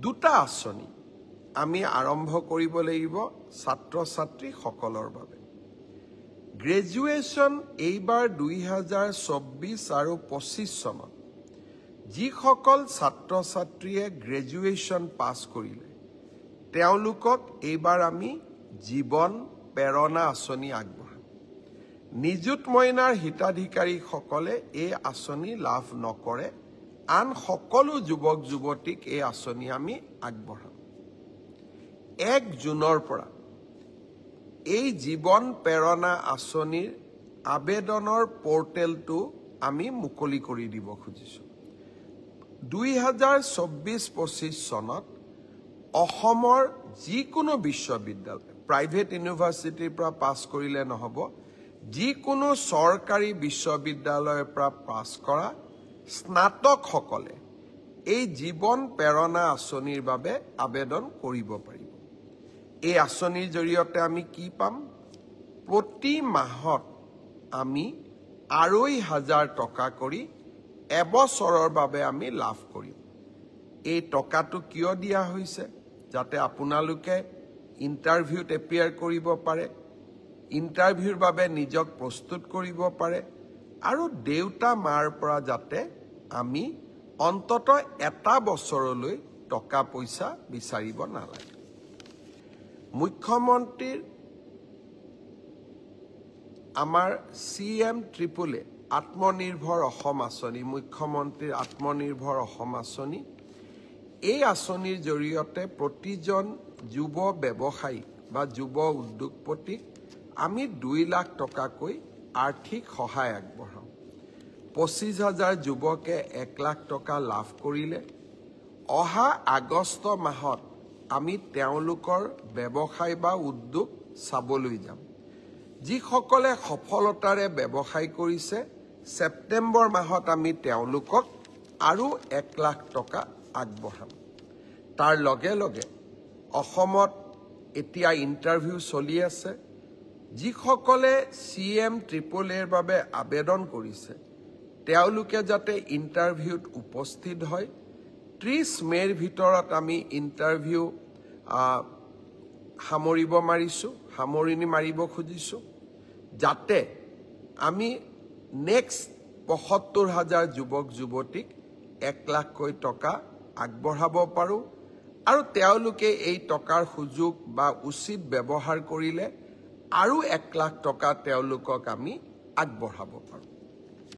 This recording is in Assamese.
দুটা আঁচনি আমি আৰম্ভ কৰিব লাগিব ছাত্ৰ ছাত্ৰী সকলৰ বাবে গ্ৰেজুৱেশ্যন এইবাৰ 2024 আৰু 25 চনত যিসকল ছাত্ৰ ছাত্ৰীয়ে গ্ৰেজুৱেশ্যন পাছ কৰিলে তেওঁলোকক এইবাৰ আমি জীৱন প্ৰেৰণা আঁচনি আগবঢ়াম নিযুত মইনাৰ হিতাধিকাৰীসকলে এই আঁচনি লাভ নকৰে আন সকলো যুৱক যুৱতীক এই আঁচনি আমি আগবঢ়াম 1 জুনৰ পৰা এই জীৱন প্ৰেৰণা আঁচনিৰ আবেদনৰ পৰ্টেলটো আমি মুকলি কৰি দিব খুজিছোঁ 2024-25 চনত অসমৰ যিকোনো বিশ্ববিদ্যালয় প্ৰাইভেট ইউনিভাৰ্চিটিৰ পৰা পাছ কৰিলে নহব যিকোনো চৰকাৰী বিশ্ববিদ্যালয়ৰ পৰা পাছ কৰা স্নাতকসকলে এই জীৱন প্ৰেৰণা আঁচনিৰ বাবে আবেদন কৰিব পাৰিব এই আঁচনিৰ জৰিয়তে আমি কি পাম প্ৰতি মাহত আমি 2,500 টকা কৰি এবছৰৰ বাবে আমি লাভ কৰিম এই টকাটো কিয় দিয়া হৈছে যাতে আপোনালোকে ইন্টাৰভিউত এপিয়াৰ কৰিব পাৰে ইন্টাৰভিউৰ বাবে নিজক প্ৰস্তুত কৰিব পাৰে আৰু দেউতা মাৰ পৰা যাতে আমি অন্তত এটা বছৰলৈ টকা পইচা বিচাৰিব নালাগে মুখ্যমন্ত্ৰীৰ আমাৰ CM ট্ৰিপলে আত্মনিৰ্ভৰ অসম আঁচনি মুখ্যমন্ত্ৰীৰ আত্মনিৰ্ভৰ অসম আঁচনি এই আঁচনিৰ জৰিয়তে প্ৰতিজন যুৱ ব্যৱসায়ী বা যুৱ উদ্যোগপতিক আমি 2 লাখ টকাকৈ আৰ্থিক সহায় আগবঢ়াম 25,000 যুৱকে 1 লাখ টকা লাভ কৰিলে অহা আগষ্ট মাহত আমি তেওঁলোকৰ ব্যৱসায় বা উদ্যোগ চাবলৈ যাম যিসকলে সফলতাৰে ব্যৱসায় কৰিছে সেপ্টেম্বৰ মাহত আমি তেওঁলোকক আৰু 1 লাখ টকা আগবঢ়াম তাৰ লগে লগে অসমত এতিয়া ইন্টাৰভিউ চলি আছে যিসকলে CM ট্ৰিপলেৰ বাবে আবেদন কৰিছে তেওঁলোকে যাতে ইন্টাৰভিউত উপস্থিত হয় 30 মেৰ ভিতৰত আমি ইন্টাৰভিউ সামৰণি মাৰিব খুজিছো যাতে আমি নেক্সট ৭৫,000 যুৱক যুৱতীক 1 লাখকৈ টকা আগবঢ়াব পাৰো আৰু তেওঁলোকে এই টকাৰ সুযোগ বা উচিত ব্যৱহাৰ কৰিলে আৰু 1 লাখ টকা তেওঁলোকক আমি আগবঢ়াব পাৰো